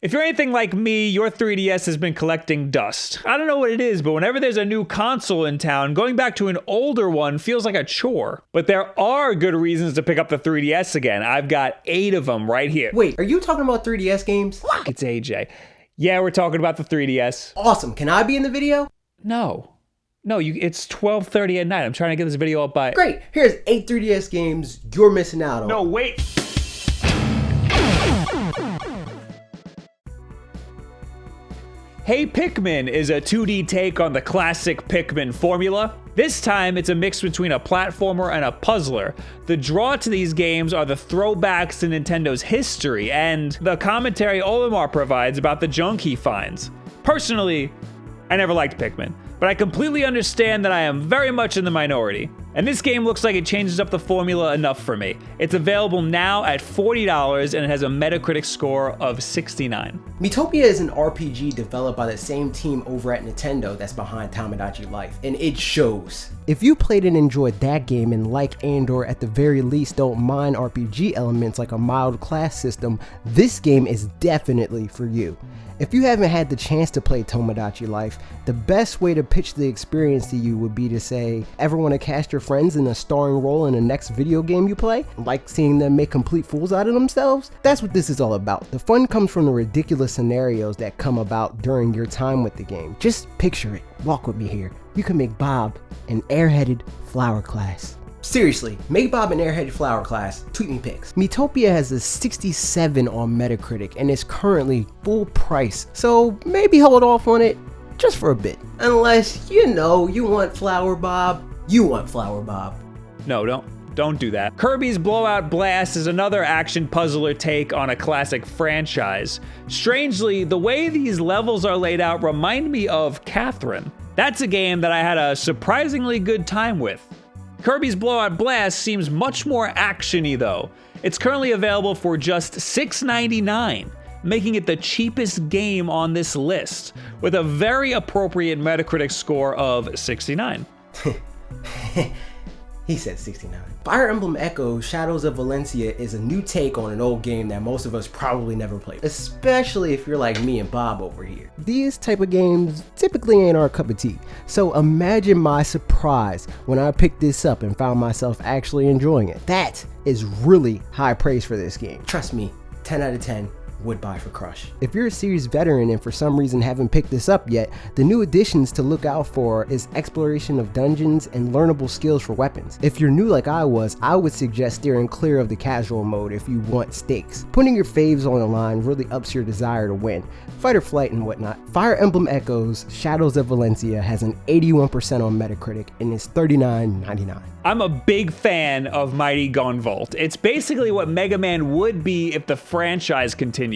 If you're anything like me, your 3DS has been collecting dust. I don't know what it is, but whenever there's a new console in town, going back to an older one feels like a chore. But there are good reasons to pick up the 3DS again. I've got 8 of them right here. Wait, are you talking about 3DS games? It's AJ. Yeah, we're talking about the 3DS. Awesome. Can I be in the video? No, it's 12:30 at night. I'm trying to get this video up by... Great. Here's 8 3DS games you're missing out on. No, wait. Hey Pikmin is a 2D take on the classic Pikmin formula. This time, it's a mix between a platformer and a puzzler. The draw to these games are the throwbacks to Nintendo's history and the commentary Olimar provides about the junk he finds. Personally, I never liked Pikmin, but I completely understand that I am very much in the minority. And this game looks like it changes up the formula enough for me. It's available now at $40 and it has a Metacritic score of 69. Miitopia is an RPG developed by the same team over at Nintendo that's behind Tomodachi Life, and it shows. If you played and enjoyed that game and like and/or at the very least don't mind RPG elements like a mild class system, this game is definitely for you. If you haven't had the chance to play Tomodachi Life, the best way to pitch the experience to you would be to say, ever want to cast your friends in a starring role in the next video game you play? Like seeing them make complete fools out of themselves? That's what this is all about. The fun comes from the ridiculous scenarios that come about during your time with the game. Just picture it. Walk with me here. You can make Bob an airheaded flower class. Seriously, make Bob an airheaded flower class. Tweet me pics. Miitopia has a 67 on Metacritic and is currently full price, so maybe hold off on it just for a bit. Unless, you want Flower Bob. You want Flower Bob. No, don't do that. Kirby's Blowout Blast is another action puzzler take on a classic franchise. Strangely, the way these levels are laid out remind me of Catherine. That's a game that I had a surprisingly good time with. Kirby's Blowout Blast seems much more action-y though. It's currently available for just $6.99, making it the cheapest game on this list, with a very appropriate Metacritic score of 69. He said 69. Fire Emblem Echoes Shadows of Valencia is a new take on an old game that most of us probably never played, especially if you're like me and Bob over here. These type of games typically ain't our cup of tea, so imagine my surprise when I picked this up and found myself actually enjoying it. That is really high praise for this game. Trust me, 10 out of 10. Would buy for Crush. If you're a series veteran and for some reason haven't picked this up yet, the new additions to look out for is exploration of dungeons and learnable skills for weapons. If you're new like I was, I would suggest steering clear of the casual mode if you want stakes. Putting your faves on the line really ups your desire to win. Fight or flight and whatnot. Fire Emblem Echoes Shadows of Valencia has an 81% on Metacritic and is $39.99. I'm a big fan of Mighty Gunvolt. It's basically what Mega Man would be if the franchise continued.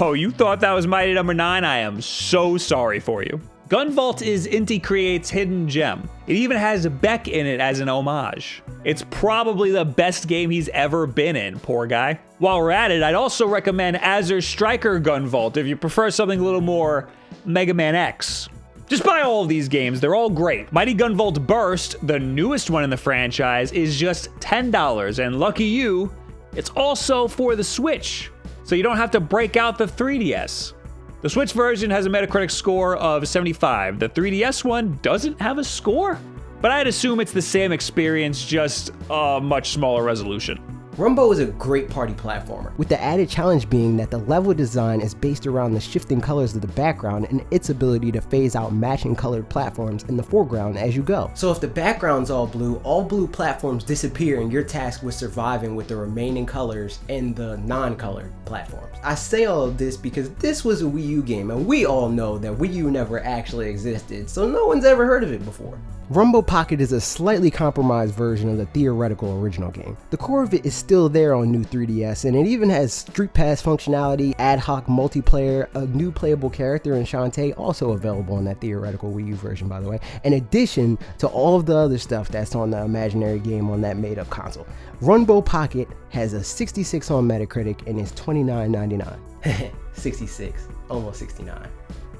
Oh, you thought that was Mighty number 9? I am so sorry for you. Gunvolt is Inti Creates' hidden gem. It even has Beck in it as an homage. It's probably the best game he's ever been in, poor guy. While we're at it, I'd also recommend Azure Striker Gunvolt if you prefer something a little more Mega Man X. Just buy all of these games, they're all great. Mighty Gunvolt Burst, the newest one in the franchise, is just $10, and lucky you, it's also for the Switch, so you don't have to break out the 3DS. The Switch version has a Metacritic score of 75. The 3DS one doesn't have a score, but I'd assume it's the same experience, just a much smaller resolution. Rumbo is a great party platformer, with the added challenge being that the level design is based around the shifting colors of the background and its ability to phase out matching colored platforms in the foreground as you go. So if the background's all blue platforms disappear and you're tasked with surviving with the remaining colors in the non-colored platforms. I say all of this because this was a Wii U game and we all know that Wii U never actually existed, so no one's ever heard of it before. Rumbo Pocket is a slightly compromised version of the theoretical original game. The core of it is still there on new 3DS, and it even has Street Pass functionality, ad hoc multiplayer, a new playable character in Shantae, also available on that theoretical Wii U version, by the way, in addition to all of the other stuff that's on the imaginary game on that made-up console. Rumbo Pocket has a 66 on Metacritic and is $29.99. 66, almost 69.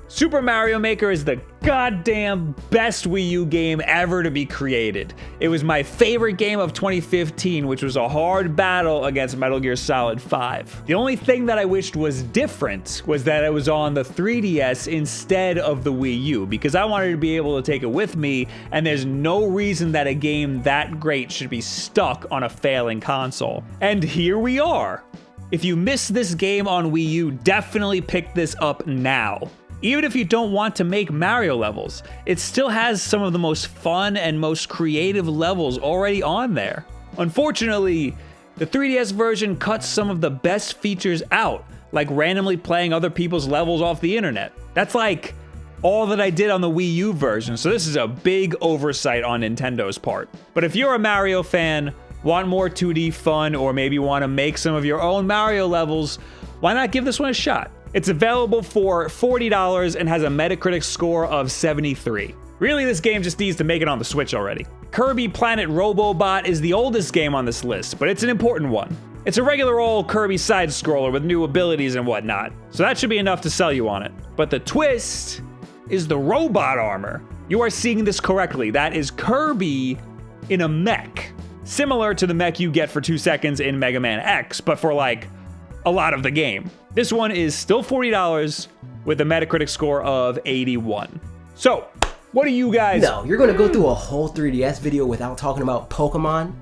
Super Mario Maker is the goddamn best Wii U game ever to be created. It was my favorite game of 2015, which was a hard battle against Metal Gear Solid 5. The only thing that I wished was different was that it was on the 3DS instead of the Wii U, because I wanted to be able to take it with me, and there's no reason that a game that great should be stuck on a failing console. And here we are. If you missed this game on Wii U, definitely pick this up now. Even if you don't want to make Mario levels, it still has some of the most fun and most creative levels already on there. Unfortunately, the 3DS version cuts some of the best features out, like randomly playing other people's levels off the internet. That's like all that I did on the Wii U version, so this is a big oversight on Nintendo's part. But if you're a Mario fan, want more 2D fun, or maybe want to make some of your own Mario levels, why not give this one a shot? It's available for $40 and has a Metacritic score of 73. Really, this game just needs to make it on the Switch already. Kirby Planet Robobot is the oldest game on this list, but it's an important one. It's a regular old Kirby side-scroller with new abilities and whatnot, so that should be enough to sell you on it. But the twist is the robot armor. You are seeing this correctly. That is Kirby in a mech. Similar to the mech you get for 2 seconds in Mega Man X, but for like a lot of the game. This one is still $40 with a Metacritic score of 81. So, what do you guys... No, you're gonna go through a whole 3DS video without talking about Pokemon?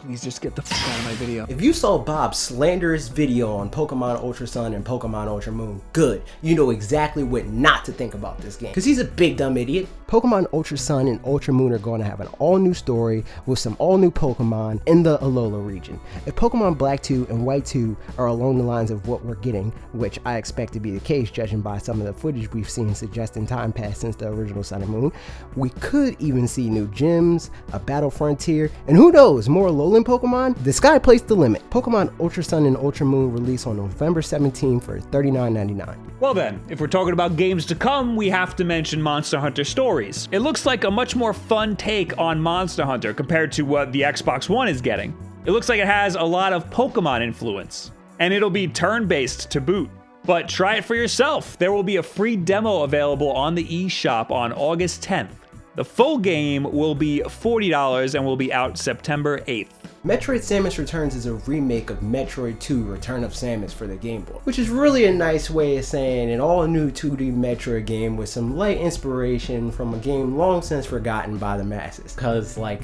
Please just get the fuck out of my video. If you saw Bob's slanderous video on Pokemon Ultra Sun and Pokemon Ultra Moon, good. You know exactly what not to think about this game. Because he's a big dumb idiot. Pokemon Ultra Sun and Ultra Moon are going to have an all-new story with some all-new Pokemon in the Alola region. If Pokemon Black 2 and White 2 are along the lines of what we're getting, which I expect to be the case judging by some of the footage we've seen suggesting time passed since the original Sun and Moon, we could even see new gyms, a battle frontier, and who knows, more Alolan Pokemon? The sky placed the limit. Pokemon Ultra Sun and Ultra Moon release on November 17 for $39.99. Well then, if we're talking about games to come, we have to mention Monster Hunter Stories. It looks like a much more fun take on Monster Hunter compared to what the Xbox One is getting. It looks like it has a lot of Pokemon influence, and it'll be turn-based to boot. But try it for yourself. There will be a free demo available on the eShop on August 10th. The full game will be $40 and will be out September 8th. Metroid Samus Returns is a remake of Metroid 2 Return of Samus for the Game Boy, which is really a nice way of saying an all-new 2D Metroid game with some light inspiration from a game long since forgotten by the masses. Cause like,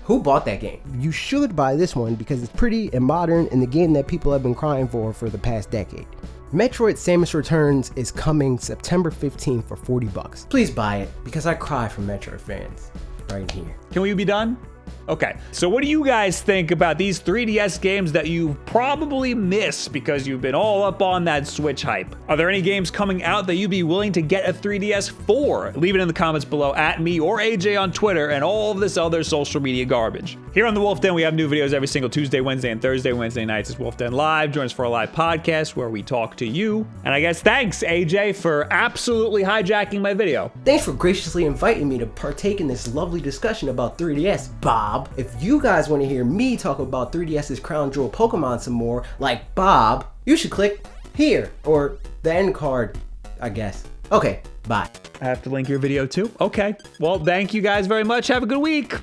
who bought that game? You should buy this one because it's pretty and modern and the game that people have been crying for the past decade. Metroid Samus Returns is coming September 15th for $40. Please buy it because I cry for Metroid fans right here. Can we be done? Okay, so what do you guys think about these 3DS games that you probably missed because you've been all up on that Switch hype? Are there any games coming out that you'd be willing to get a 3DS for? Leave it in the comments below at me or AJ on Twitter and all of this other social media garbage. Here on the Wulff Den, we have new videos every single Tuesday, Wednesday, and Thursday. Wednesday nights is Wulff Den Live. Join us for a live podcast where we talk to you. And I guess thanks, AJ, for absolutely hijacking my video. Thanks for graciously inviting me to partake in this lovely discussion about 3DS, Bob. If you guys want to hear me talk about 3DS's crown jewel Pokemon some more, like Bob, you should click here, or the end card, I guess. Okay, bye. I have to link your video too? Okay. Well, thank you guys very much. Have a good week.